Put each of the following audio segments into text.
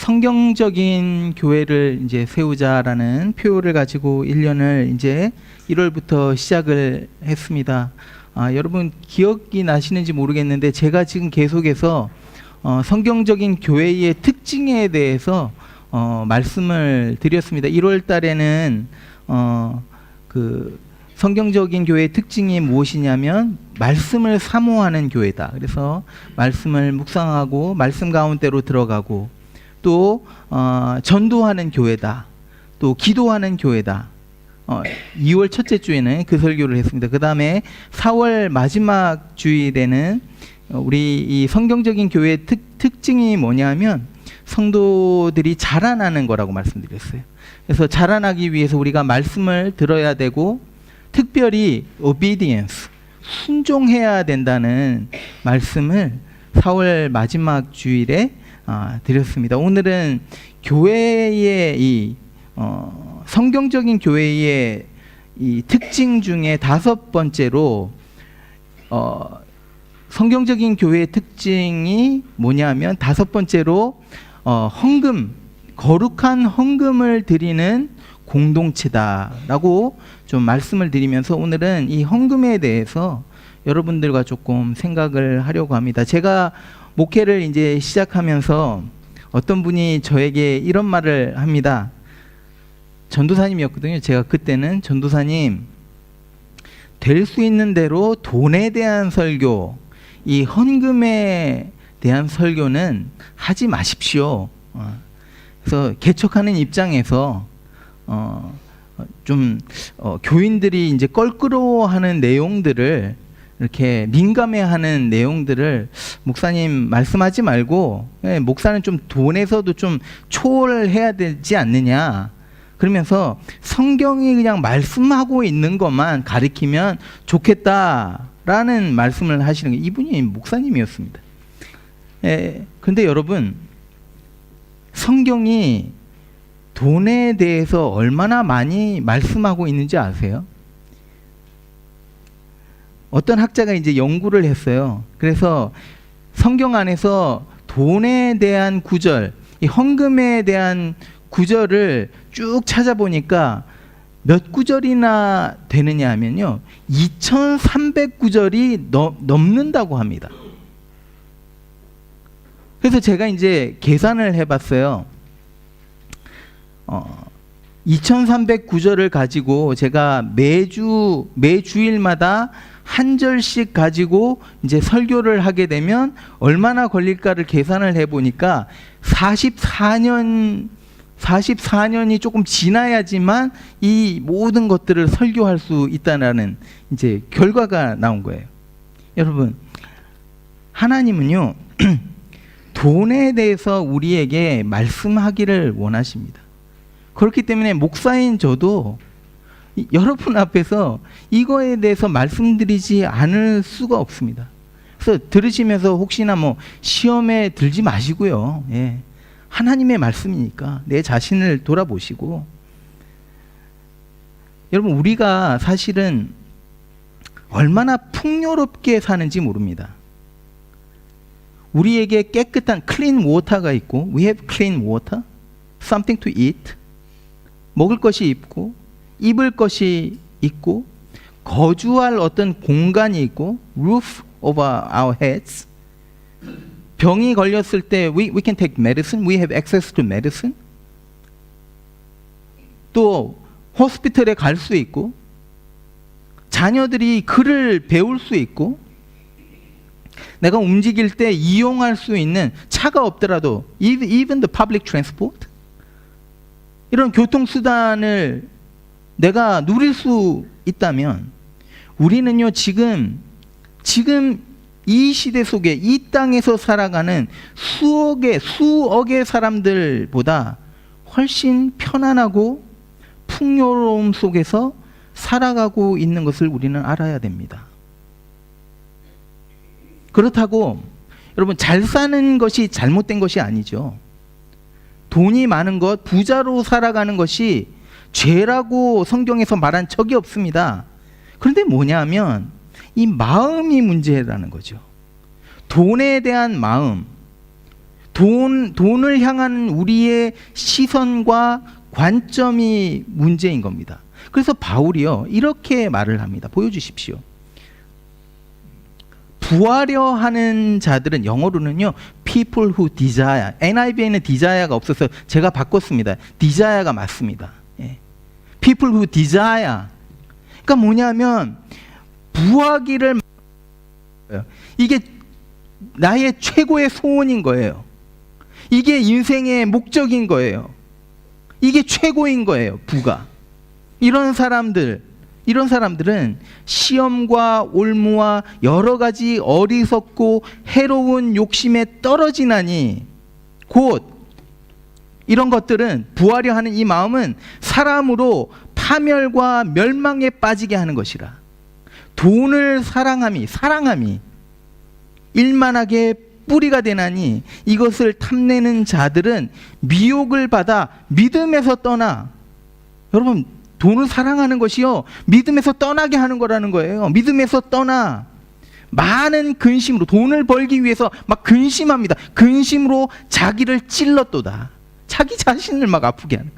성경적인 교회를 이제 세우자라는 표를 가지고 1년을 이제 1월부터 시작을 했습니다. 여러분 기억이 나시는지 모르겠는데 제가 지금 계속해서 성경적인 교회의 특징에 대해서 말씀을 드렸습니다. 1월 달에는 그 성경적인 교회의 특징이 무엇이냐면 말씀을 사모하는 교회다. 그래서 말씀을 묵상하고 말씀 가운데로 들어가고 또 전도하는 교회다. 또 기도하는 교회다. 2월 첫째 주에는 그 설교를 했습니다. 그 다음에 4월 마지막 주일에는 우리 이 성경적인 교회의 특징이 뭐냐면 성도들이 자라나는 거라고 말씀드렸어요. 그래서 자라나기 위해서 우리가 말씀을 들어야 되고 특별히 obedience, 순종해야 된다는 말씀을 4월 마지막 주일에 드렸습니다. 오늘은 교회의 이 성경적인 교회의 이 특징 중에 5번째로 성경적인 교회의 특징이 뭐냐면 5번째로 헌금, 거룩한 헌금을 드리는 공동체다라고 좀 말씀을 드리면서 오늘은 이 헌금에 대해서 여러분들과 조금 생각을 하려고 합니다. 제가 목회를 이제 시작하면서 어떤 분이 저에게 이런 말을 합니다. 전도사님이었거든요. 제가 그때는 전도사님, 될 수 있는 대로 돈에 대한 설교, 이 헌금에 대한 설교는 하지 마십시오. 그래서 개척하는 입장에서 교인들이 이제 껄끄러워하는 내용들을 이렇게 민감해하는 내용들을 목사님 말씀하지 말고 목사는 좀 돈에서도 좀 초월해야 되지 않느냐. 그러면서 성경이 그냥 말씀하고 있는 것만 가리키면 좋겠다라는 말씀을 하시는 게 이분이 목사님이었습니다. 근데 여러분 성경이 돈에 대해서 얼마나 많이 말씀하고 있는지 아세요? 어떤 학자가 이제 연구를 했어요. 그래서 성경 안에서 돈에 대한 구절, 이 헌금에 대한 구절을 쭉 찾아보니까 몇 구절이나 되느냐 하면요, 2300구절이 넘는다고 합니다. 그래서 제가 이제 계산을 해봤어요. 2300구절을 가지고 제가 매주일마다 한 절씩 가지고 이제 설교를 하게 되면 얼마나 걸릴까를 계산을 해보니까 44년이 조금 지나야지만 이 모든 것들을 설교할 수 있다는 이제 결과가 나온 거예요. 여러분, 하나님은요 돈에 대해서 우리에게 말씀하기를 원하십니다. 그렇기 때문에 목사인 저도 여러분 앞에서 이거에 대해서 말씀드리지 않을 수가 없습니다. 그래서 들으시면서 혹시나 시험에 들지 마시고요. 하나님의 말씀이니까 내 자신을 돌아보시고, 여러분 우리가 사실은 얼마나 풍요롭게 사는지 모릅니다. 우리에게 깨끗한 clean water가 있고, we have clean water, something to eat, 먹을 것이 있고 입을 것이 있고 거주할 어떤 공간이 있고 roof over our heads. 병이 걸렸을 때 we can take medicine, we have access to medicine. 또 호스피털에 갈 수 있고 자녀들이 글을 배울 수 있고 내가 움직일 때 이용할 수 있는 차가 없더라도 even the public transport, 이런 교통수단을 내가 누릴 수 있다면 우리는요 지금 이 시대 속에 이 땅에서 살아가는 수억의 사람들보다 훨씬 편안하고 풍요로움 속에서 살아가고 있는 것을 우리는 알아야 됩니다. 그렇다고 여러분 잘 사는 것이 잘못된 것이 아니죠. 돈이 많은 것, 부자로 살아가는 것이 죄라고 성경에서 말한 적이 없습니다. 그런데 뭐냐면 이 마음이 문제라는 거죠. 돈에 대한 마음, 돈을 향한 우리의 시선과 관점이 문제인 겁니다. 그래서 바울이요, 이렇게 말을 합니다. 보여주십시오. 부하려 하는 자들은, 영어로는요, people who desire. NIV에는 desire가 없어서 제가 바꿨습니다. desire가 맞습니다. 예. people who desire. 그러니까 뭐냐면 부하기를, 이게 나의 최고의 소원인 거예요. 이게 인생의 목적인 거예요. 이게 최고인 거예요, 부가. 이런 사람들은 시험과 올무와 여러 가지 어리석고 해로운 욕심에 떨어지나니, 곧 이런 것들은, 부하려 하는 이 마음은 사람으로 파멸과 멸망에 빠지게 하는 것이라. 돈을 사랑함이 일만하게 뿌리가 되나니 이것을 탐내는 자들은 미혹을 받아 믿음에서 떠나. 여러분, 돈을 사랑하는 것이요, 믿음에서 떠나게 하는 거라는 거예요. 믿음에서 떠나 많은 근심으로, 돈을 벌기 위해서 막 근심합니다. 근심으로 자기를 찔렀도다. 자기 자신을 막 아프게 하는.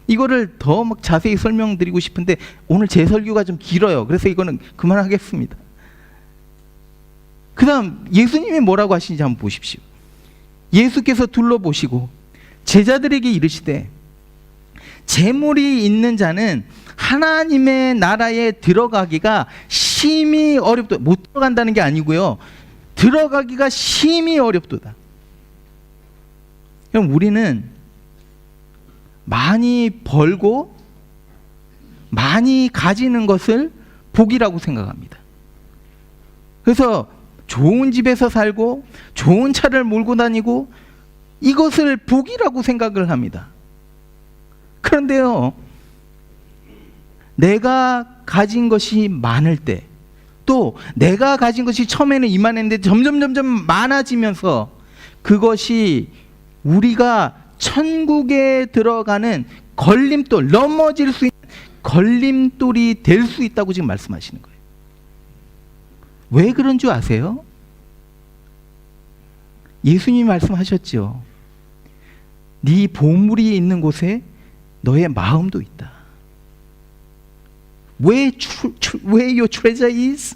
이거를 더 막 자세히 설명드리고 싶은데 오늘 제 설교가 좀 길어요. 그래서 이거는 그만하겠습니다. 그 다음 예수님이 뭐라고 하시는지 한번 보십시오. 예수께서 둘러보시고 제자들에게 이르시되, 재물이 있는 자는 하나님의 나라에 들어가기가 심히 어렵다. 못 들어간다는 게 아니고요, 들어가기가 심히 어렵도다. 그럼 우리는 많이 벌고 많이 가지는 것을 복이라고 생각합니다. 그래서 좋은 집에서 살고 좋은 차를 몰고 다니고 이것을 복이라고 생각을 합니다. 그런데요, 내가 가진 것이 많을 때, 또 내가 가진 것이 처음에는 이만했는데 점점 많아지면서 그것이 우리가 천국에 들어가는 걸림돌, 넘어질 수 있는 걸림돌이 될 수 있다고 지금 말씀하시는 거예요. 왜 그런 줄 아세요? 예수님이 말씀하셨죠. 네 보물이 있는 곳에 너의 마음도 있다. Where your treasure is,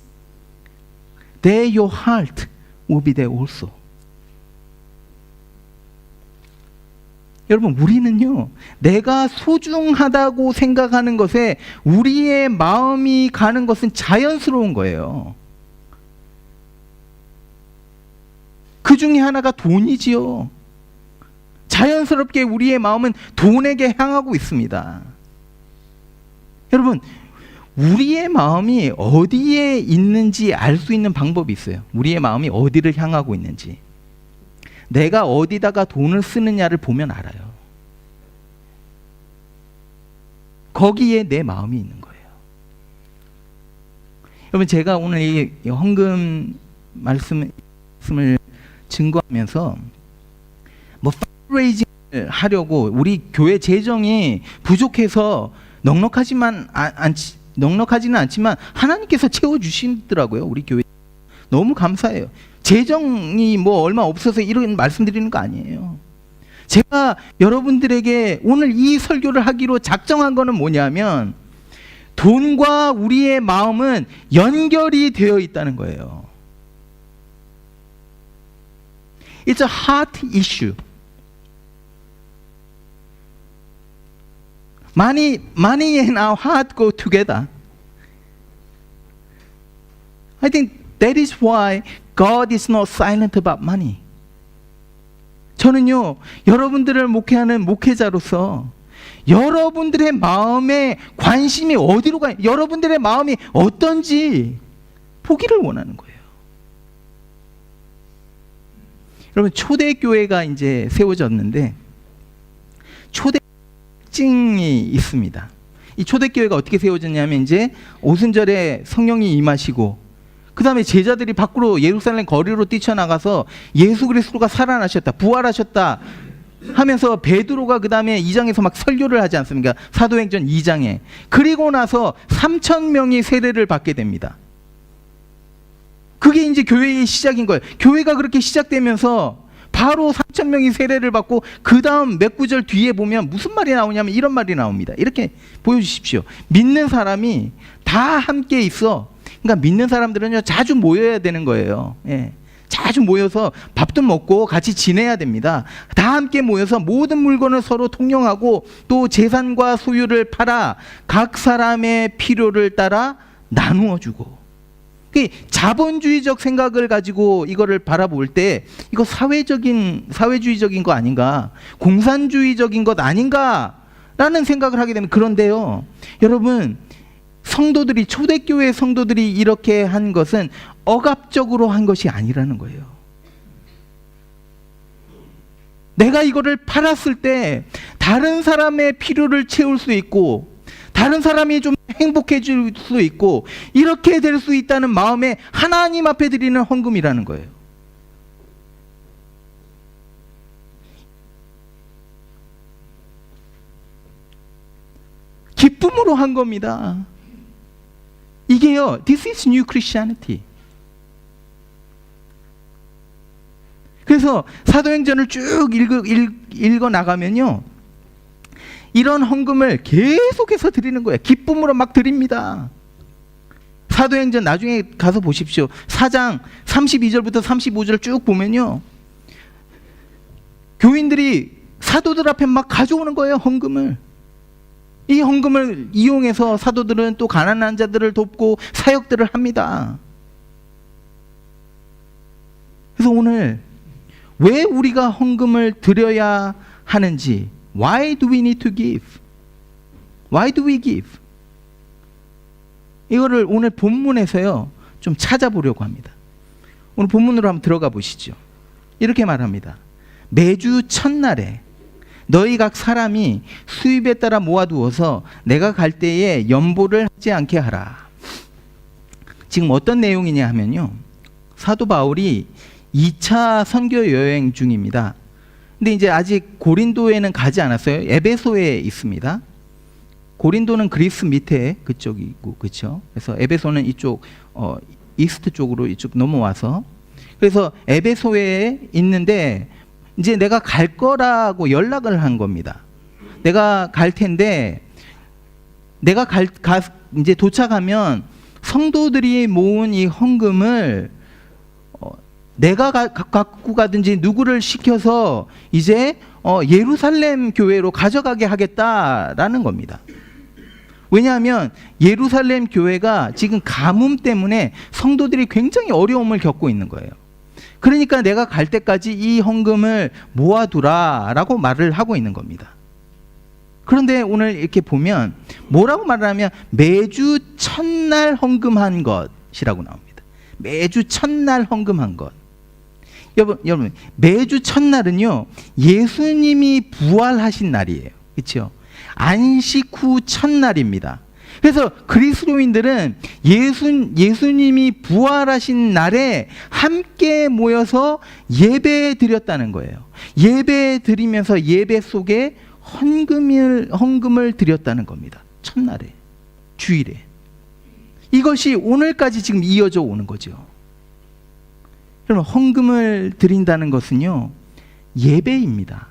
there your heart will be there also. 여러분, 우리는요, 내가 소중하다고 생각하는 것에 우리의 마음이 가는 것은 자연스러운 거예요. 그 중에 하나가 돈이지요. 자연스럽게 우리의 마음은 돈에게 향하고 있습니다. 여러분, 우리의 마음이 어디에 있는지 알 수 있는 방법이 있어요. 우리의 마음이 어디를 향하고 있는지. 내가 어디다가 돈을 쓰느냐를 보면 알아요. 거기에 내 마음이 있는 거예요. 여러분, 제가 오늘 이 헌금 말씀을 증거하면서 뭐 펀드레이징을 하려고, 우리 교회 재정이 부족해서 넉넉하지는 않지만 하나님께서 채워주시더라고요. 우리 교회 너무 감사해요. 재정이 뭐 얼마 없어서 이런 말씀드리는 거 아니에요. 제가 여러분들에게 오늘 이 설교를 하기로 작정한 거는 뭐냐면, 돈과 우리의 마음은 연결이 되어 있다는 거예요. It's a heart issue. Money and our heart go together. I think that is why God is not silent about money. 저는요, 여러분들을 목회하는 목회자로서 여러분들의 마음에 관심이 어디로 가요? 여러분들의 마음이 어떤지 보기를 원하는 거예요. 여러분, 초대교회가 이제 세워졌는데 초대 특징이 있습니다. 이 초대교회가 어떻게 세워졌냐면, 이제 오순절에 성령이 임하시고 그 다음에 제자들이 밖으로 예루살렘 거리로 뛰쳐나가서 예수 그리스도가 살아나셨다, 부활하셨다 하면서 베드로가 그 다음에 2장에서 막 설교를 하지 않습니까? 사도행전 2장에. 그리고 나서 3,000명이 세례를 받게 됩니다. 그게 이제 교회의 시작인 거예요. 교회가 그렇게 시작되면서 바로 3천 명이 세례를 받고 그 다음 몇 구절 뒤에 보면 무슨 말이 나오냐면 이런 말이 나옵니다. 이렇게 보여주십시오. 믿는 사람이 다 함께 있어. 그러니까 믿는 사람들은요 자주 모여야 되는 거예요. 예. 자주 모여서 밥도 먹고 같이 지내야 됩니다. 다 함께 모여서 모든 물건을 서로 통용하고 또 재산과 소유를 팔아 각 사람의 필요를 따라 나누어 주고. 자본주의적 생각을 가지고 이거를 바라볼 때 이거 사회주의적인 거 아닌가, 공산주의적인 것 아닌가라는 생각을 하게 되면, 그런데요 여러분, 성도들이, 초대교회 성도들이 이렇게 한 것은 억압적으로 한 것이 아니라는 거예요. 내가 이거를 팔았을 때 다른 사람의 필요를 채울 수 있고 다른 사람이 좀 행복해질 수 있고 이렇게 될 수 있다는 마음에 하나님 앞에 드리는 헌금이라는 거예요. 기쁨으로 한 겁니다. 이게요, This is new Christianity. 그래서 사도행전을 쭉 읽어 나가면요, 이런 헌금을 계속해서 드리는 거예요. 기쁨으로 막 드립니다. 사도행전 나중에 가서 보십시오. 4장 32절부터 35절 쭉 보면요, 교인들이 사도들 앞에 막 가져오는 거예요, 헌금을. 이 헌금을 이용해서 사도들은 또 가난한 자들을 돕고 사역들을 합니다. 그래서 오늘 왜 우리가 헌금을 드려야 하는지, Why do we need to give? Why do we give? 이거를 오늘 본문에서요 좀 찾아보려고 합니다. 오늘 본문으로 한번 들어가 보시죠. 이렇게 말합니다. 매주 첫날에 너희 각 사람이 수입에 따라 모아두어서 내가 갈 때에 연보를 하지 않게 하라. 지금 어떤 내용이냐 하면요, 사도 바울이 2차 선교 여행 중입니다. 근데 이제 아직 고린도에는 가지 않았어요. 에베소에 있습니다. 고린도는 그리스 밑에 그쪽이고, 그렇죠? 그래서 에베소는 이쪽 이스트 쪽으로 이쪽 넘어와서, 그래서 에베소에 있는데 이제 내가 갈 거라고 연락을 한 겁니다. 내가 갈 텐데 내가 이제 도착하면 성도들이 모은 이 헌금을 내가 갖고 가든지 누구를 시켜서 이제 예루살렘 교회로 가져가게 하겠다라는 겁니다. 왜냐하면 예루살렘 교회가 지금 가뭄 때문에 성도들이 굉장히 어려움을 겪고 있는 거예요. 그러니까 내가 갈 때까지 이 헌금을 모아두라라고 말을 하고 있는 겁니다. 그런데 오늘 이렇게 보면 뭐라고 말을 하면 매주 첫날 헌금한 것이라고 나옵니다. 매주 첫날 헌금한 것. 여러분 매주 첫날은요 예수님이 부활하신 날이에요. 그렇죠? 안식 후 첫날입니다. 그래서 그리스도인들은 예수님이 부활하신 날에 함께 모여서 예배 드렸다는 거예요. 예배 드리면서 예배 속에 헌금을 드렸다는 겁니다. 첫날에, 주일에. 이것이 오늘까지 지금 이어져 오는 거죠. 여러분, 헌금을 드린다는 것은요 예배입니다.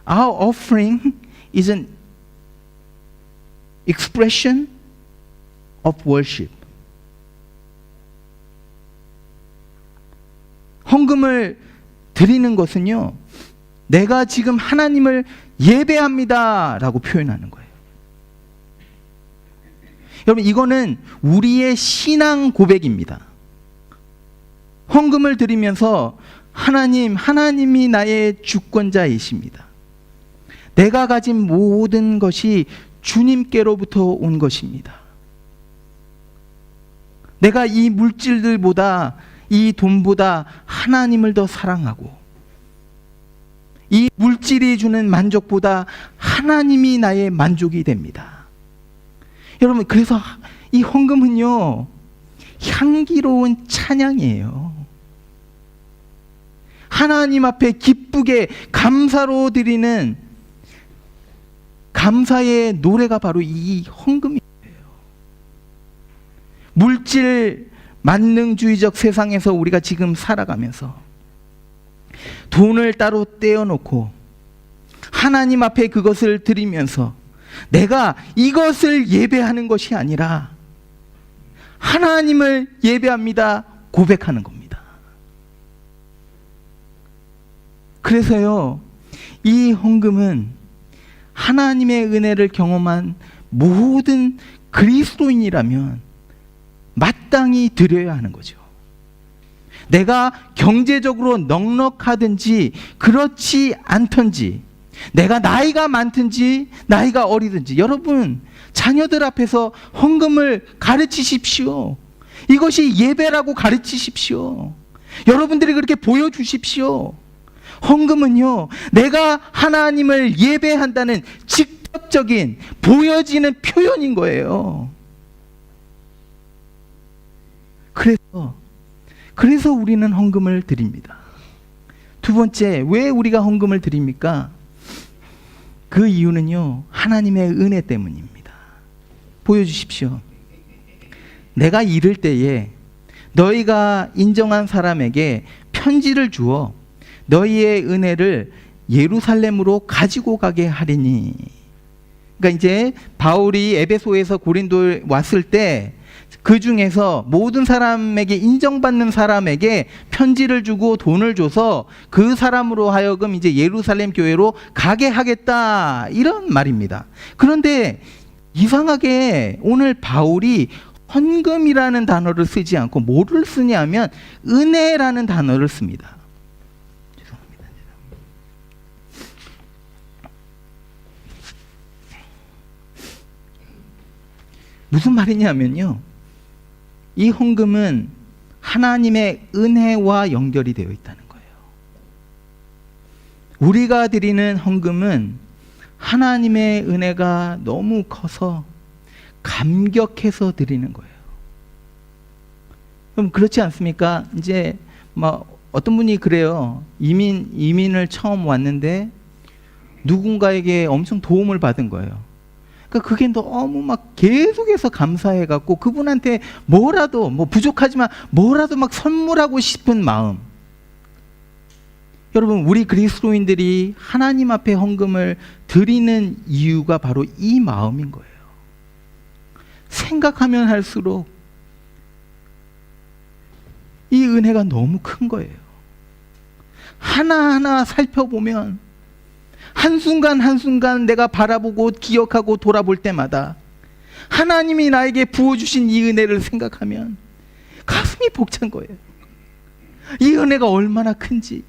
Our offering is an expression of worship. 헌금을 드리는 것은요, 내가 지금 하나님을 예배합니다 라고 표현하는 거예요. 여러분, 이거는 우리의 신앙 고백입니다. 헌금을 드리면서 하나님이 나의 주권자이십니다. 내가 가진 모든 것이 주님께로부터 온 것입니다. 내가 이 물질들보다, 이 돈보다 하나님을 더 사랑하고, 이 물질이 주는 만족보다 하나님이 나의 만족이 됩니다. 여러분, 그래서 이 헌금은요 향기로운 찬양이에요. 하나님 앞에 기쁘게 감사로 드리는 감사의 노래가 바로 이 헌금이에요. 물질 만능주의적 세상에서 우리가 지금 살아가면서 돈을 따로 떼어놓고 하나님 앞에 그것을 드리면서 내가 이것을 예배하는 것이 아니라 하나님을 예배합니다 고백하는 겁니다. 그래서요, 이 헌금은 하나님의 은혜를 경험한 모든 그리스도인이라면 마땅히 드려야 하는 거죠. 내가 경제적으로 넉넉하든지 그렇지 않든지, 내가 나이가 많든지 나이가 어리든지, 여러분 자녀들 앞에서 헌금을 가르치십시오. 이것이 예배라고 가르치십시오. 여러분들이 그렇게 보여주십시오. 헌금은요, 내가 하나님을 예배한다는 직접적인 보여지는 표현인 거예요. 그래서 우리는 헌금을 드립니다. 두 번째, 왜 우리가 헌금을 드립니까? 그 이유는요, 하나님의 은혜 때문입니다. 보여주십시오. 내가 이를 때에 너희가 인정한 사람에게 편지를 주어 너희의 은혜를 예루살렘으로 가지고 가게 하리니. 그러니까 이제 바울이 에베소에서 고린도에 왔을 때 그 중에서 모든 사람에게, 인정받는 사람에게 편지를 주고 돈을 줘서 그 사람으로 하여금 이제 예루살렘 교회로 가게 하겠다, 이런 말입니다. 그런데 이상하게 오늘 바울이 헌금이라는 단어를 쓰지 않고 뭐를 쓰냐면 은혜라는 단어를 씁니다. 죄송합니다. 무슨 말이냐면요, 이 헌금은 하나님의 은혜와 연결이 되어 있다는 거예요. 우리가 드리는 헌금은 하나님의 은혜가 너무 커서 감격해서 드리는 거예요. 그럼 그렇지 않습니까? 이제 어떤 분이 그래요. 이민을 처음 왔는데 누군가에게 엄청 도움을 받은 거예요. 그러니까 그게 너무 막 계속해서 감사해갖고 그분한테 뭐라도, 부족하지만 뭐라도 막 선물하고 싶은 마음. 여러분, 우리 그리스도인들이 하나님 앞에 헌금을 드리는 이유가 바로 이 마음인 거예요. 생각하면 할수록 이 은혜가 너무 큰 거예요. 하나하나 살펴보면 한순간 한순간 내가 바라보고 기억하고 돌아볼 때마다 하나님이 나에게 부어주신 이 은혜를 생각하면 가슴이 벅찬 거예요. 이 은혜가 얼마나 큰지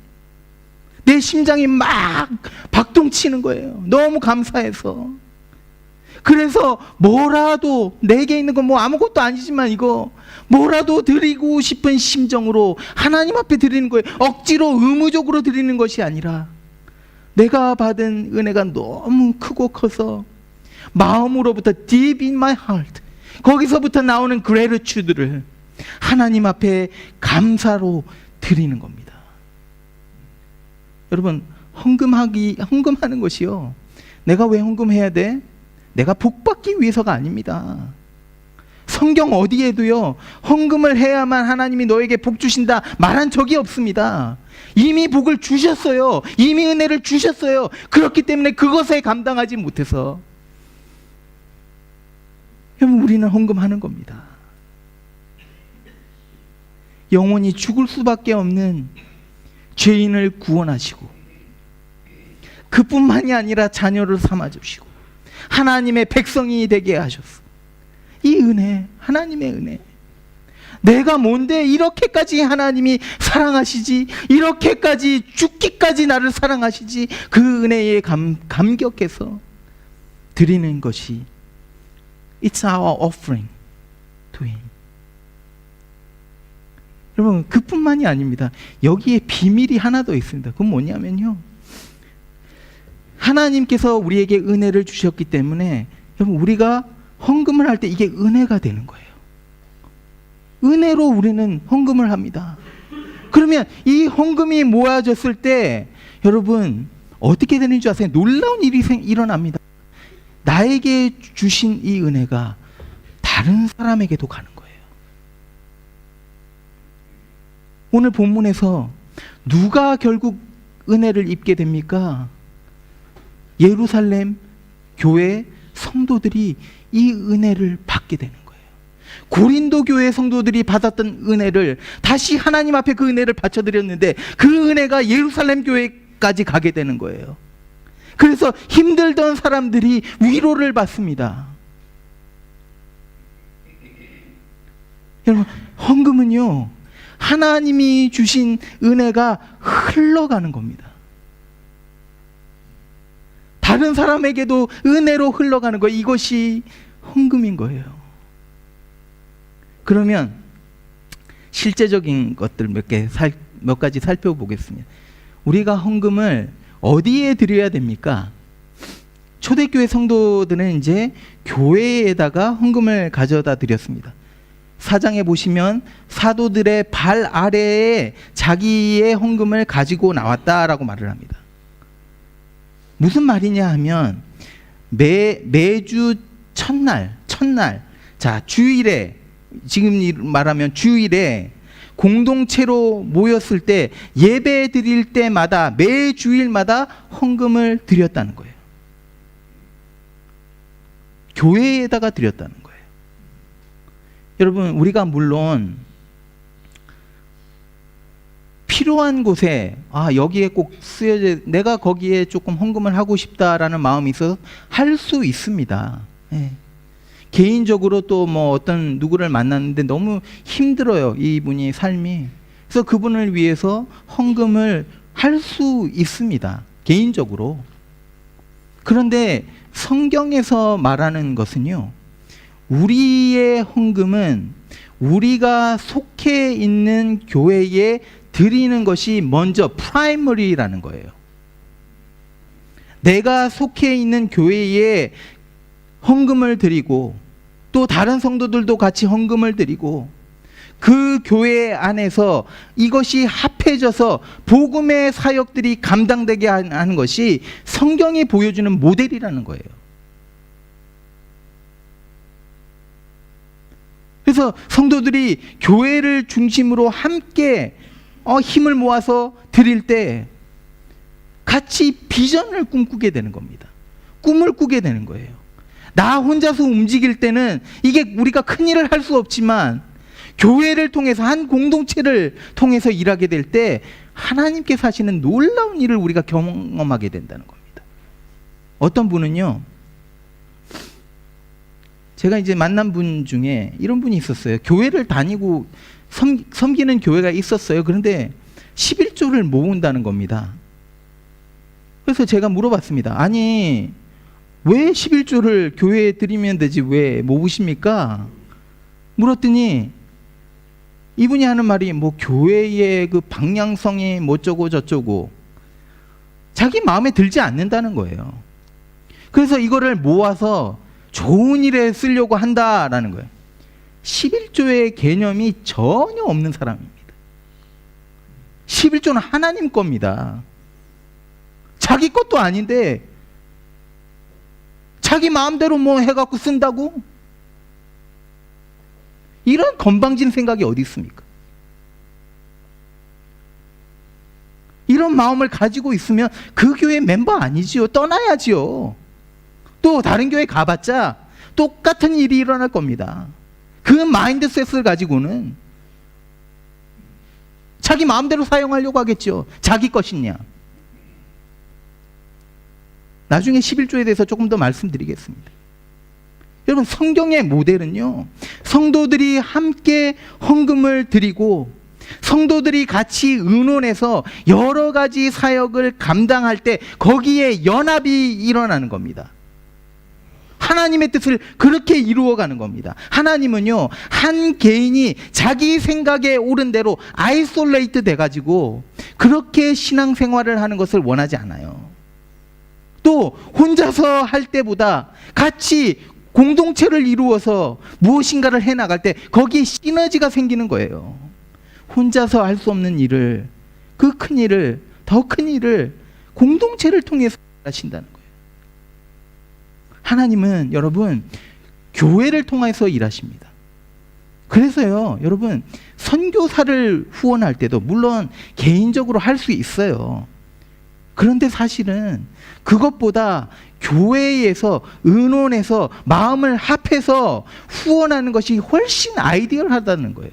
내 심장이 막 박동치는 거예요. 너무 감사해서. 그래서 뭐라도, 내게 있는 건 아무것도 아니지만 이거 뭐라도 드리고 싶은 심정으로 하나님 앞에 드리는 거예요. 억지로 의무적으로 드리는 것이 아니라 내가 받은 은혜가 너무 크고 커서 마음으로부터 deep in my heart, 거기서부터 나오는 gratitude를 하나님 앞에 감사로 드리는 겁니다. 여러분, 헌금하는 것이요, 내가 왜 헌금해야 돼? 내가 복받기 위해서가 아닙니다. 성경 어디에도요, 헌금을 해야만 하나님이 너에게 복 주신다 말한 적이 없습니다. 이미 복을 주셨어요. 이미 은혜를 주셨어요. 그렇기 때문에 그것에 감당하지 못해서 여러분, 우리는 헌금하는 겁니다. 영원히 죽을 수밖에 없는 죄인을 구원하시고 그뿐만이 아니라 자녀를 삼아주시고 하나님의 백성이 되게 하셨어. 이 은혜, 하나님의 은혜. 내가 뭔데 이렇게까지 하나님이 사랑하시지, 이렇게까지 죽기까지 나를 사랑하시지, 그 은혜에 감격해서 드리는 것이 It's our offering to Him. 여러분, 그뿐만이 아닙니다. 여기에 비밀이 하나 더 있습니다. 그건 뭐냐면요, 하나님께서 우리에게 은혜를 주셨기 때문에 여러분, 우리가 헌금을 할 때 이게 은혜가 되는 거예요. 은혜로 우리는 헌금을 합니다. 그러면 이 헌금이 모아졌을 때 여러분 어떻게 되는 줄 아세요? 놀라운 일이 일어납니다. 나에게 주신 이 은혜가 다른 사람에게도 가는 거예요. 오늘 본문에서 누가 결국 은혜를 입게 됩니까? 예루살렘 교회 성도들이 이 은혜를 받게 되는 거예요. 고린도 교회 성도들이 받았던 은혜를 다시 하나님 앞에 그 은혜를 바쳐드렸는데 그 은혜가 예루살렘 교회까지 가게 되는 거예요. 그래서 힘들던 사람들이 위로를 받습니다. 여러분, 헌금은요, 하나님이 주신 은혜가 흘러가는 겁니다. 다른 사람에게도 은혜로 흘러가는 거, 이것이 헌금인 거예요. 그러면 실제적인 것들 몇 가지 살펴보겠습니다. 우리가 헌금을 어디에 드려야 됩니까? 초대교회 성도들은 이제 교회에다가 헌금을 가져다 드렸습니다. 4장에 보시면 사도들의 발 아래에 자기의 헌금을 가지고 나왔다라고 말을 합니다. 무슨 말이냐 하면 매주 첫날, 자, 주일에, 지금 말하면 주일에 공동체로 모였을 때 예배 드릴 때마다 매 주일마다 헌금을 드렸다는 거예요. 교회에다가 드렸다는 거예요. 여러분, 우리가 물론 필요한 곳에 여기에 꼭 쓰여져, 내가 거기에 조금 헌금을 하고 싶다라는 마음이 있어서 할 수 있습니다. 네. 개인적으로 또 뭐 어떤 누구를 만났는데 너무 힘들어요, 이분이 삶이. 그래서 그분을 위해서 헌금을 할 수 있습니다, 개인적으로. 그런데 성경에서 말하는 것은요, 우리의 헌금은 우리가 속해 있는 교회에 드리는 것이 먼저 프라이머리라는 거예요. 내가 속해 있는 교회에 헌금을 드리고 또 다른 성도들도 같이 헌금을 드리고 그 교회 안에서 이것이 합해져서 복음의 사역들이 감당되게 하는 것이 성경이 보여주는 모델이라는 거예요. 그래서 성도들이 교회를 중심으로 함께 힘을 모아서 드릴 때 같이 비전을 꿈꾸게 되는 겁니다. 꿈을 꾸게 되는 거예요. 나 혼자서 움직일 때는 이게 우리가 큰 일을 할 수 없지만 교회를 통해서, 한 공동체를 통해서 일하게 될 때 하나님께서 하시는 놀라운 일을 우리가 경험하게 된다는 겁니다. 어떤 분은요, 제가 이제 만난 분 중에 이런 분이 있었어요. 교회를 다니고 섬기는 교회가 있었어요. 그런데 11조를 모은다는 겁니다. 그래서 제가 물어봤습니다. 아니, 왜 11조를 교회에 드리면 되지 왜 모으십니까? 물었더니 이분이 하는 말이 뭐 교회의 그 방향성이 뭐 어쩌고 저쩌고 자기 마음에 들지 않는다는 거예요. 그래서 이거를 모아서 좋은 일에 쓰려고 한다라는 거예요. 11조의 개념이 전혀 없는 사람입니다. 11조는 하나님 겁니다. 자기 것도 아닌데 자기 마음대로 뭐 해갖고 쓴다고? 이런 건방진 생각이 어디 있습니까? 이런 마음을 가지고 있으면 그 교회 멤버 아니지요. 떠나야지요. 또 다른 교회 가봤자 똑같은 일이 일어날 겁니다. 그 마인드셋을 가지고는 자기 마음대로 사용하려고 하겠죠. 자기 것이냐. 나중에 11조에 대해서 조금 더 말씀드리겠습니다. 여러분, 성경의 모델은요, 성도들이 함께 헌금을 드리고 성도들이 같이 의논해서 여러 가지 사역을 감당할 때 거기에 연합이 일어나는 겁니다. 하나님의 뜻을 그렇게 이루어가는 겁니다. 하나님은요, 한 개인이 자기 생각에 옳은 대로 아이솔레이트 돼가지고 그렇게 신앙생활을 하는 것을 원하지 않아요. 또 혼자서 할 때보다 같이 공동체를 이루어서 무엇인가를 해나갈 때 거기에 시너지가 생기는 거예요. 혼자서 할 수 없는 일을, 그 큰 일을, 더 큰 일을 공동체를 통해서 하신다는 거예요. 하나님은 여러분 교회를 통해서 일하십니다. 그래서요, 여러분, 선교사를 후원할 때도 물론 개인적으로 할 수 있어요. 그런데 사실은 그것보다 교회에서 의논해서 마음을 합해서 후원하는 것이 훨씬 아이디얼하다는 거예요.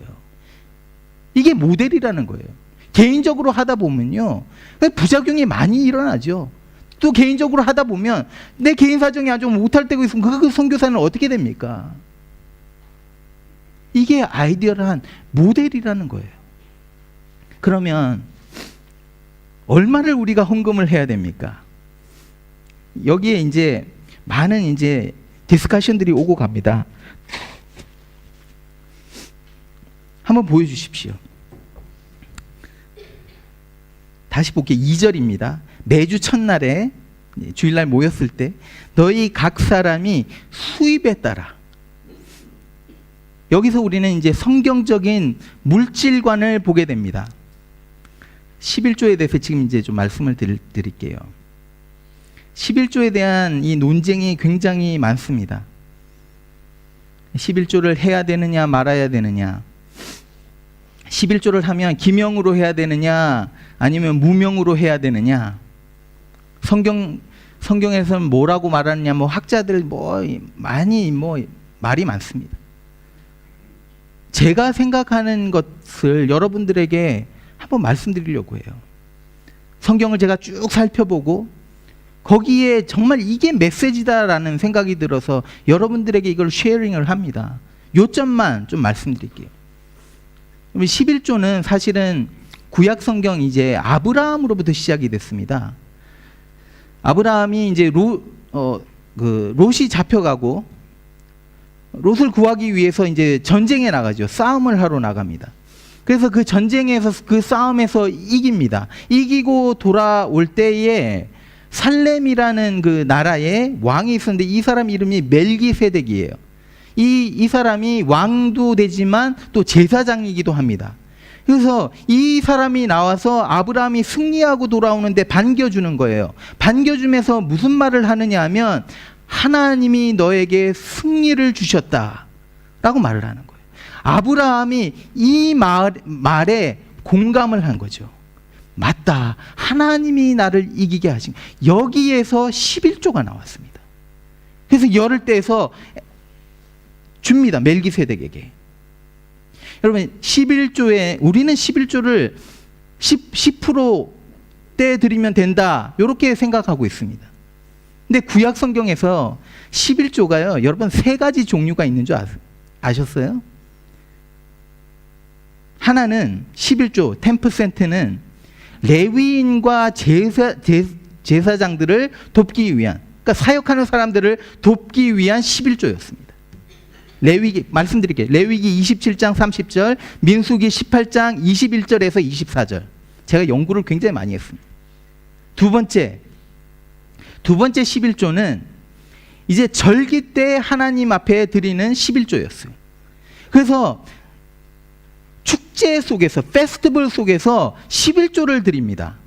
이게 모델이라는 거예요. 개인적으로 하다 보면요, 부작용이 많이 일어나죠. 또 개인적으로 하다 보면 내 개인 사정이 아주 못할 때가 있으면 그 선교사는 어떻게 됩니까? 이게 아이디얼한 모델이라는 거예요. 그러면 얼마를 우리가 헌금을 해야 됩니까? 여기에 이제 많은 이제 디스커션들이 오고 갑니다. 한번 보여주십시오. 다시 볼게요. 2절입니다. 매주 첫날에 주일날 모였을 때 너희 각 사람이 수입에 따라, 여기서 우리는 이제 성경적인 물질관을 보게 됩니다. 11조에 대해서 지금 이제 좀 말씀을 드릴게요. 11조에 대한 이 논쟁이 굉장히 많습니다. 11조를 해야 되느냐 말아야 되느냐, 11조를 하면 기명으로 해야 되느냐 아니면 무명으로 해야 되느냐, 성경에서는 뭐라고 말하느냐, 뭐 학자들 많이 말이 많습니다. 제가 생각하는 것을 여러분들에게 한번 말씀드리려고 해요. 성경을 제가 쭉 살펴보고 거기에 정말 이게 메시지다라는 생각이 들어서 여러분들에게 이걸 쉐어링을 합니다. 요점만 좀 말씀드릴게요. 11조는 사실은 구약 성경 이제 아브라함으로부터 시작이 됐습니다. 아브라함이 이제 롯이 잡혀가고 롯을 구하기 위해서 이제 전쟁에 나가죠. 싸움을 하러 나갑니다. 그래서 그 전쟁에서, 그 싸움에서 이깁니다. 이기고 돌아올 때에 살렘이라는 그 나라에 왕이 있었는데 이 사람 이름이 멜기세덱이에요. 이 사람이 왕도 되지만 또 제사장이기도 합니다. 그래서 이 사람이 나와서 아브라함이 승리하고 돌아오는데 반겨주는 거예요. 반겨주면서 무슨 말을 하느냐 하면 하나님이 너에게 승리를 주셨다 라고 말을 하는 거예요. 아브라함이 이 말에 공감을 한 거죠. 맞다, 하나님이 나를 이기게 하신, 여기에서 11조가 나왔습니다. 그래서 열을 떼서 줍니다, 멜기세덱에게. 여러분, 11조에 우리는 11조를 10% 떼드리면 된다, 이렇게 생각하고 있습니다. 근데 구약 성경에서 11조가요, 여러분, 3가지 종류가 있는 줄 아셨어요? 하나는 11조 10%는 레위인과 제사장들을 돕기 위한, 그러니까 사역하는 사람들을 돕기 위한 11조였습니다. 레위기 말씀드릴게요. 레위기 27장 30절, 민수기 18장 21절에서 24절. 제가 연구를 굉장히 많이 했습니다. 두 번째 11조는 이제 절기 때 하나님 앞에 드리는 11조였어요. 그래서 축제 속에서, 페스티벌 속에서 11조를 드립니다.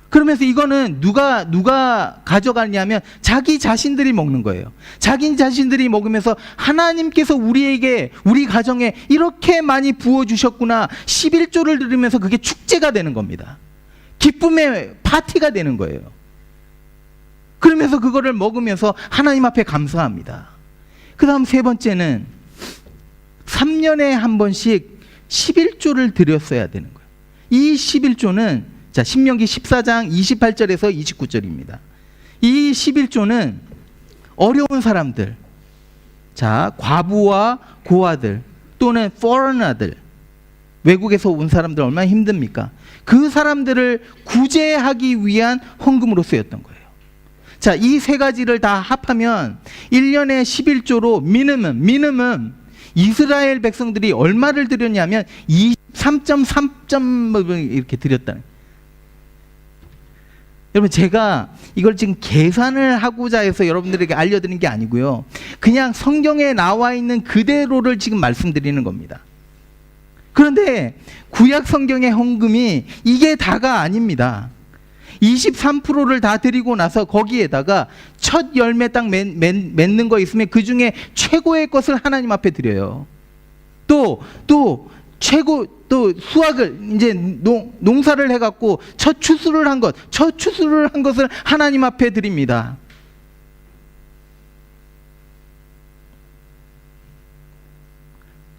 그러면서 이거는 누가 가져가냐면 자기 자신들이 먹는 거예요. 자기 자신들이 먹으면서 하나님께서 우리에게, 우리 가정에 이렇게 많이 부어주셨구나, 11조를 들으면서 그게 축제가 되는 겁니다. 기쁨의 파티가 되는 거예요. 그러면서 그거를 먹으면서 하나님 앞에 감사합니다. 그 다음 세 번째는 3년에 한 번씩 11조를 드렸어야 되는 거예요. 이 11조는 자, 신명기 14장 28절에서 29절입니다. 이 11조는 어려운 사람들, 자, 과부와 고아들 또는 foreigner들, 외국에서 온 사람들 얼마나 힘듭니까? 그 사람들을 구제하기 위한 헌금으로 쓰였던 거예요. 자, 이 세 가지를 다 합하면 1년에 11조로 미니멈 이스라엘 백성들이 얼마를 드렸냐면 23.3점 이렇게 드렸다는 거예요. 여러분, 제가 이걸 지금 계산을 하고자 해서 여러분들에게 알려드리는 게 아니고요, 그냥 성경에 나와 있는 그대로를 지금 말씀드리는 겁니다. 그런데 구약 성경의 헌금이 이게 다가 아닙니다. 23%를 다 드리고 나서 거기에다가 첫 열매 딱 맺는 거 있으면 그 중에 최고의 것을 하나님 앞에 드려요. 또 최고 또 수확을 이제 농사를 해갖고 첫 추수를 한 것을 하나님 앞에 드립니다.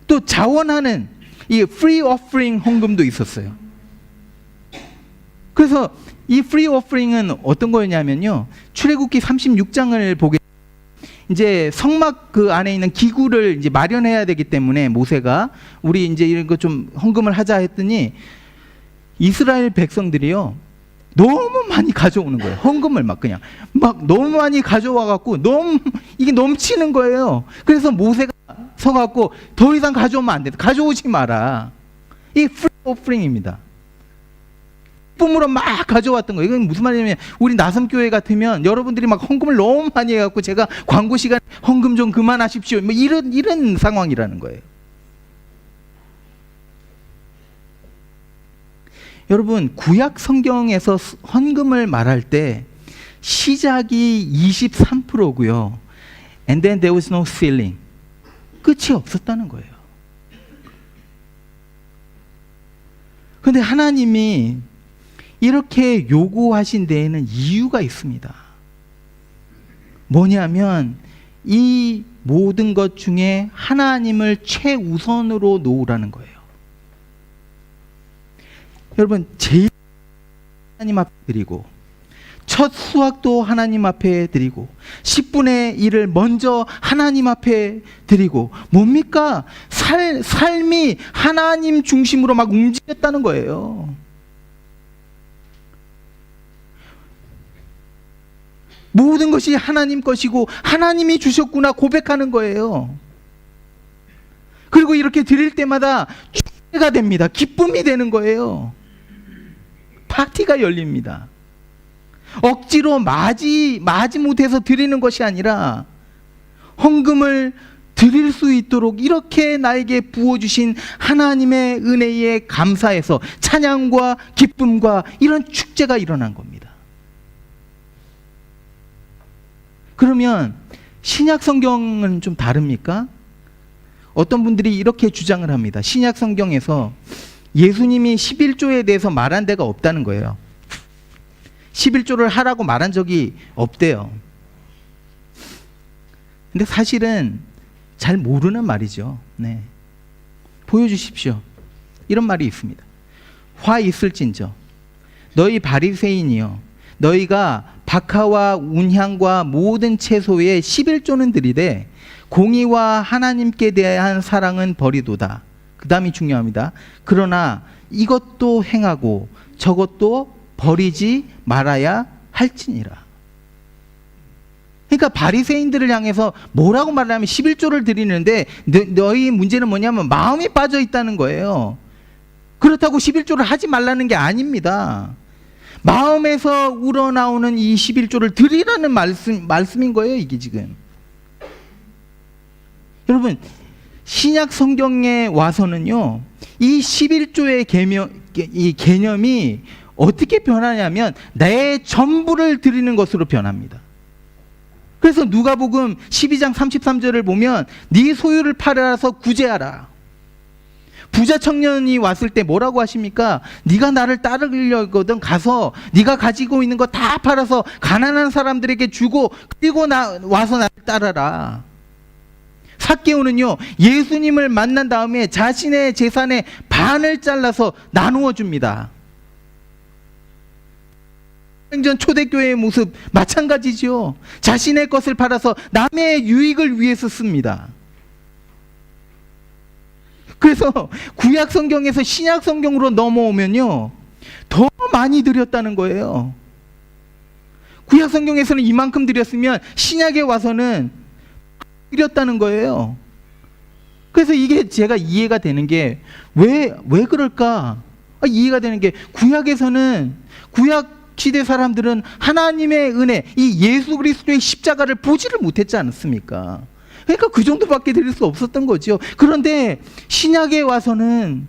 또 자원하는 이 free offering 헌금도 있었어요. 그래서 이 free offering은 어떤 거였냐면요, 출애굽기 36장을 보게 이제 성막 그 안에 있는 기구를 이제 마련해야 되기 때문에 모세가 우리 이제 이런 거 좀 헌금을 하자 했더니 이스라엘 백성들이요 너무 많이 가져오는 거예요. 헌금을 막 너무 많이 가져와 갖고 이게 넘치는 거예요. 그래서 모세가 서갖고 더 이상 가져오면 안 돼. 가져오지 마라. 이 프리 오프링입니다. 기쁨으로 막 가져왔던 거예요. 이건 무슨 말이냐면 우리 나섬교회 같으면 여러분들이 막 헌금을 너무 많이 해갖고 제가 광고 시간 헌금 좀 그만하십시오. 뭐 이런 상황이라는 거예요. 여러분 구약 성경에서 헌금을 말할 때 시작이 23%고요. And then there was no ceiling. 끝이 없었다는 거예요. 그런데 하나님이 이렇게 요구하신 데에는 이유가 있습니다. 뭐냐면 이 모든 것 중에 하나님을 최우선으로 놓으라는 거예요. 여러분 제일 하나님 앞에 드리고 첫 수확도 하나님 앞에 드리고 10분의 1을 먼저 하나님 앞에 드리고 뭡니까? 삶이 하나님 중심으로 막 움직였다는 거예요. 모든 것이 하나님 것이고 하나님이 주셨구나 고백하는 거예요. 그리고 이렇게 드릴 때마다 축제가 됩니다. 기쁨이 되는 거예요. 파티가 열립니다. 억지로 마지 못해서 드리는 것이 아니라 헌금을 드릴 수 있도록 이렇게 나에게 부어주신 하나님의 은혜에 감사해서 찬양과 기쁨과 이런 축제가 일어난 겁니다. 그러면 신약 성경은 좀 다릅니까? 어떤 분들이 이렇게 주장을 합니다. 신약 성경에서 예수님이 11조에 대해서 말한 데가 없다는 거예요. 11조를 하라고 말한 적이 없대요. 근데 사실은 잘 모르는 말이죠. 네. 보여주십시오. 이런 말이 있습니다. 화 있을진저 너희 바리새인이여 너희가 박하와 운향과 모든 채소에 11조는 드리되 공의와 하나님께 대한 사랑은 버리도다. 그 다음이 중요합니다. 그러나 이것도 행하고 저것도 버리지 말아야 할지니라. 그러니까 바리새인들을 향해서 뭐라고 말하면 11조를 드리는데 너희 문제는 뭐냐면 마음이 빠져 있다는 거예요. 그렇다고 11조를 하지 말라는 게 아닙니다. 마음에서 우러나오는 이 11조를 드리라는 말씀인 거예요. 이게 지금 여러분 신약 성경에 와서는요 이 11조의 이 개념이 어떻게 변하냐면 내 전부를 드리는 것으로 변합니다. 그래서 누가복음 12장 33절을 보면 네 소유를 팔아서 구제하라. 부자 청년이 왔을 때 뭐라고 하십니까? 네가 나를 따르려거든 가서 네가 가지고 있는 거 다 팔아서 가난한 사람들에게 주고 그리고 와서 나를 따르라. 삭개오는요 예수님을 만난 다음에 자신의 재산의 반을 잘라서 나누어 줍니다. 생전 초대교회의 모습 마찬가지죠. 자신의 것을 팔아서 남의 유익을 위해서 씁니다. 그래서 구약 성경에서 신약 성경으로 넘어오면요 더 많이 드렸다는 거예요. 구약 성경에서는 이만큼 드렸으면 신약에 와서는 드렸다는 거예요. 그래서 이게 제가 이해가 되는 게 왜 그럴까? 이해가 되는 게 구약에서는 구약 시대 사람들은 하나님의 은혜, 이 예수 그리스도의 십자가를 보지를 못했지 않습니까? 그러니까 그 정도밖에 드릴 수 없었던 거죠. 그런데 신약에 와서는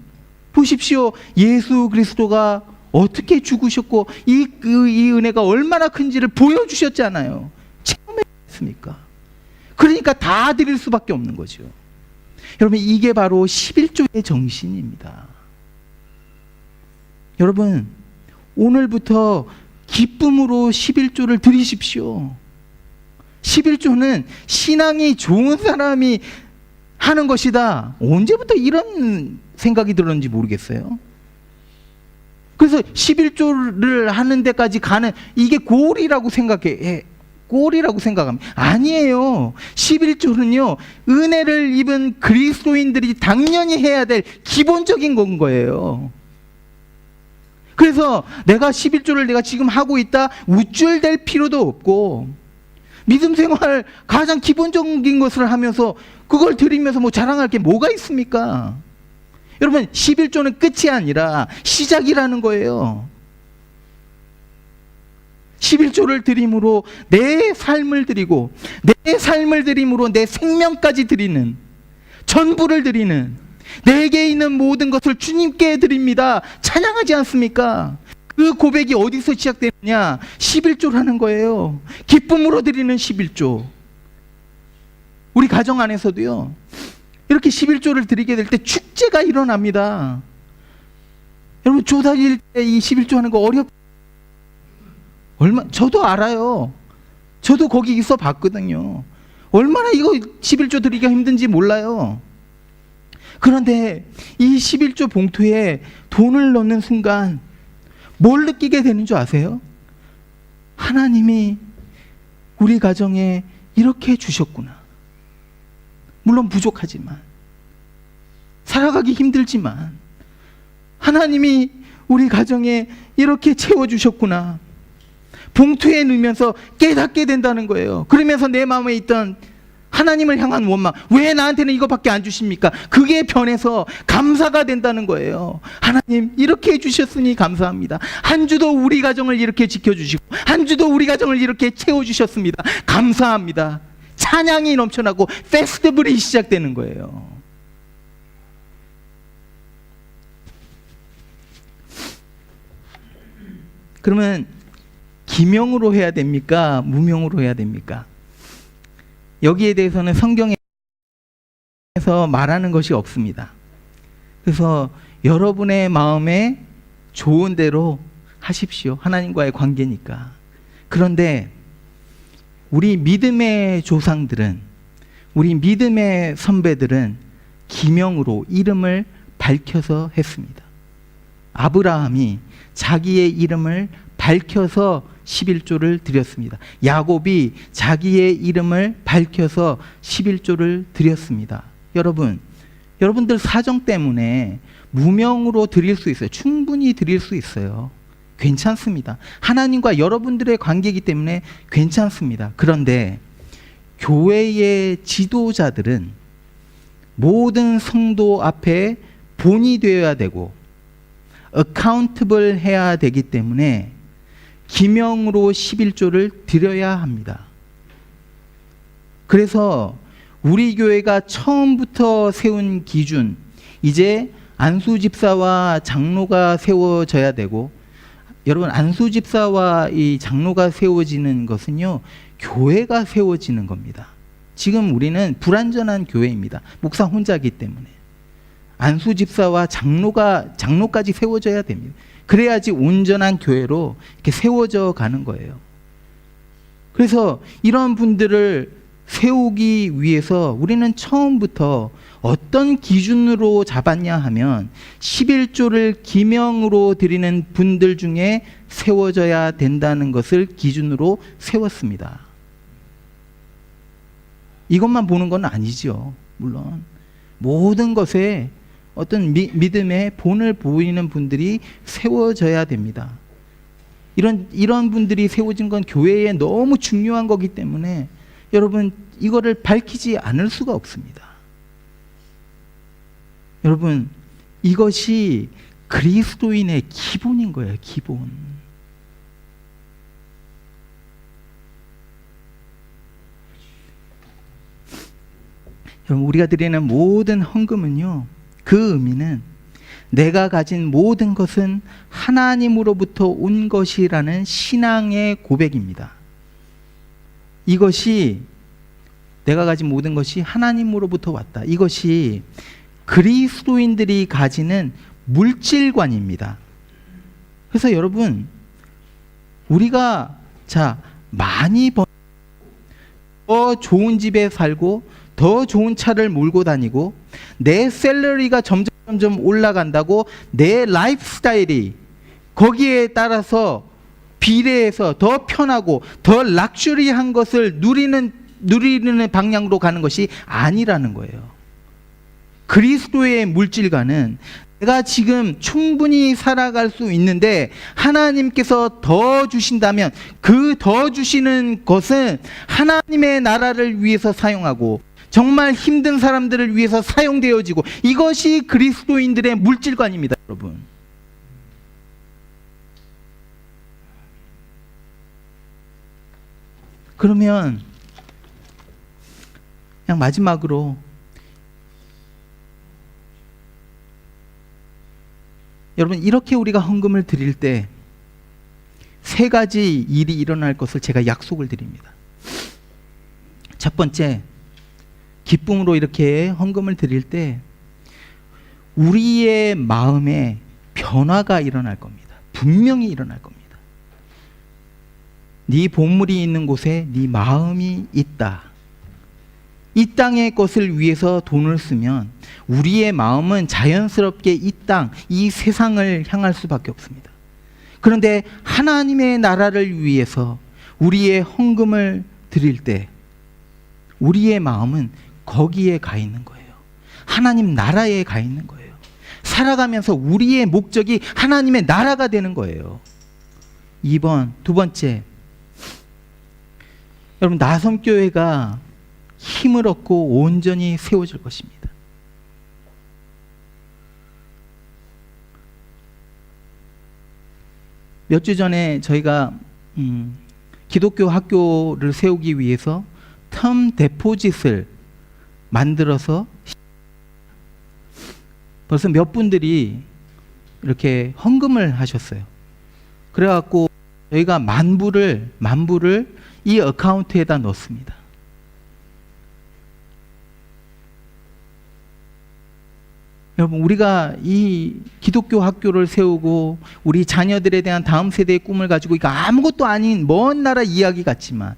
보십시오. 예수 그리스도가 어떻게 죽으셨고 이 은혜가 얼마나 큰지를 보여주셨잖아요. 체험했습니까? 그러니까 다 드릴 수밖에 없는 거죠. 여러분, 이게 바로 11조의 정신입니다. 여러분, 오늘부터 기쁨으로 11조를 드리십시오. 11조는 신앙이 좋은 사람이 하는 것이다. 언제부터 이런 생각이 들었는지 모르겠어요. 그래서 11조를 하는 데까지 가는, 이게 골이라고 골이라고 생각하면 아니에요. 11조는요, 은혜를 입은 그리스도인들이 당연히 해야 될 기본적인 건 거예요. 그래서 내가 11조를 내가 지금 하고 있다 우쭐댈 필요도 없고, 믿음 생활 가장 기본적인 것을 하면서 그걸 드리면서 뭐 자랑할 게 뭐가 있습니까? 여러분, 11조는 끝이 아니라 시작이라는 거예요. 11조를 드림으로 내 삶을 드리고, 내 삶을 드림으로 내 생명까지 드리는, 전부를 드리는, 내게 있는 모든 것을 주님께 드립니다, 찬양하지 않습니까? 그 고백이 어디서 시작되느냐? 11조라는 거예요. 기쁨으로 드리는 11조. 우리 가정 안에서도요, 이렇게 11조를 드리게 될 때 축제가 일어납니다. 여러분, 조 다닐 때 이 11조 하는 거 저도 알아요. 저도 거기 있어 봤거든요. 얼마나 이거 11조 드리기가 힘든지 몰라요. 그런데 이 11조 봉투에 돈을 넣는 순간 뭘 느끼게 되는 줄 아세요? 하나님이 우리 가정에 이렇게 주셨구나. 물론 부족하지만, 살아가기 힘들지만 하나님이 우리 가정에 이렇게 채워주셨구나. 봉투에 넣으면서 깨닫게 된다는 거예요. 그러면서 내 마음에 있던 하나님을 향한 원망, 왜 나한테는 이거밖에 안 주십니까? 그게 변해서 감사가 된다는 거예요. 하나님, 이렇게 해주셨으니 감사합니다. 한 주도 우리 가정을 이렇게 지켜주시고, 한 주도 우리 가정을 이렇게 채워주셨습니다. 감사합니다. 찬양이 넘쳐나고 페스티벌이 시작되는 거예요. 그러면 기명으로 해야 됩니까? 무명으로 해야 됩니까? 여기에 대해서는 성경에서 말하는 것이 없습니다. 그래서 여러분의 마음에 좋은 대로 하십시오. 하나님과의 관계니까. 그런데 우리 믿음의 조상들은, 우리 믿음의 선배들은 기명으로 이름을 밝혀서 했습니다. 아브라함이 자기의 이름을 밝혀서 11조를 드렸습니다. 야곱이 자기의 이름을 밝혀서 11조를 드렸습니다. 여러분들 사정 때문에 무명으로 드릴 수 있어요. 충분히 드릴 수 있어요. 괜찮습니다. 하나님과 여러분들의 관계이기 때문에 괜찮습니다. 그런데 교회의 지도자들은 모든 성도 앞에 본이 되어야 되고 accountable 해야 되기 때문에 기명으로 11조를 드려야 합니다. 그래서 우리 교회가 처음부터 세운 기준, 이제 안수 집사와 장로가 세워져야 되고, 여러분, 안수 집사와 이 장로가 세워지는 것은요, 교회가 세워지는 겁니다. 지금 우리는 불완전한 교회입니다. 목사 혼자이기 때문에. 안수 집사와 장로까지 세워져야 됩니다. 그래야지 온전한 교회로 이렇게 세워져 가는 거예요. 그래서 이런 분들을 세우기 위해서 우리는 처음부터 어떤 기준으로 잡았냐 하면 11조를 기명으로 드리는 분들 중에 세워져야 된다는 것을 기준으로 세웠습니다. 이것만 보는 건 아니죠. 물론 모든 것에 어떤 믿음의 본을 보이는 분들이 세워져야 됩니다. 이런 분들이 세워진 건 교회에 너무 중요한 거기 때문에 여러분, 이거를 밝히지 않을 수가 없습니다. 여러분, 이것이 그리스도인의 기본인 거예요. 기본. 여러분, 우리가 드리는 모든 헌금은요, 그 의미는 내가 가진 모든 것은 하나님으로부터 온 것이라는 신앙의 고백입니다. 이것이 내가 가진 모든 것이 하나님으로부터 왔다. 이것이 그리스도인들이 가지는 물질관입니다. 그래서 여러분, 우리가 많이 더 좋은 집에 살고 더 좋은 차를 몰고 다니고 내 샐러리가 점점 올라간다고 내 라이프 스타일이 거기에 따라서 비례해서 더 편하고 더 럭셔리한 것을 누리는 방향으로 가는 것이 아니라는 거예요. 그리스도의 물질관은 내가 지금 충분히 살아갈 수 있는데 하나님께서 더 주신다면 그 더 주시는 것은 하나님의 나라를 위해서 사용하고 정말 힘든 사람들을 위해서 사용되어지고, 이것이 그리스도인들의 물질관입니다, 여러분. 그러면 그냥 마지막으로 여러분, 이렇게 우리가 헌금을 드릴 때 세 가지 일이 일어날 것을 제가 약속을 드립니다. 첫 번째, 기쁨으로 이렇게 헌금을 드릴 때 우리의 마음에 변화가 일어날 겁니다. 분명히 일어날 겁니다. 네 보물이 있는 곳에 네 마음이 있다. 이 땅의 것을 위해서 돈을 쓰면 우리의 마음은 자연스럽게 이 땅, 이 세상을 향할 수밖에 없습니다. 그런데 하나님의 나라를 위해서 우리의 헌금을 드릴 때 우리의 마음은 거기에 가 있는 거예요. 하나님 나라에 가 있는 거예요. 살아가면서 우리의 목적이 하나님의 나라가 되는 거예요. 두 번째, 여러분, 나섬교회가 힘을 얻고 온전히 세워질 것입니다. 몇 주 전에 저희가 기독교 학교를 세우기 위해서 텀 데포짓을 만들어서 벌써 몇 분들이 이렇게 헌금을 하셨어요. 그래갖고 저희가 만불을 이 어카운트에다 넣습니다. 여러분, 우리가 이 기독교 학교를 세우고 우리 자녀들에 대한 다음 세대의 꿈을 가지고 이거 아무것도 아닌 먼 나라 이야기 같지만,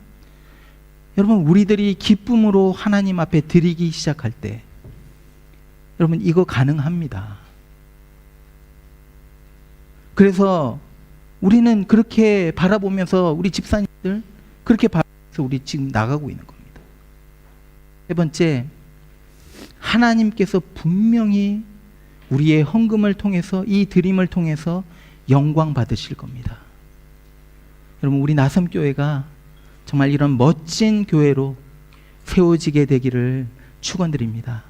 여러분, 우리들이 기쁨으로 하나님 앞에 드리기 시작할 때 여러분, 이거 가능합니다. 그래서 우리는 그렇게 바라보면서 우리 집사님들 그렇게 바라보면서 우리 지금 나가고 있는 겁니다. 세 번째, 하나님께서 분명히 우리의 헌금을 통해서, 이 드림을 통해서 영광 받으실 겁니다. 여러분, 우리 나섬교회가 정말 이런 멋진 교회로 세워지게 되기를 축원드립니다.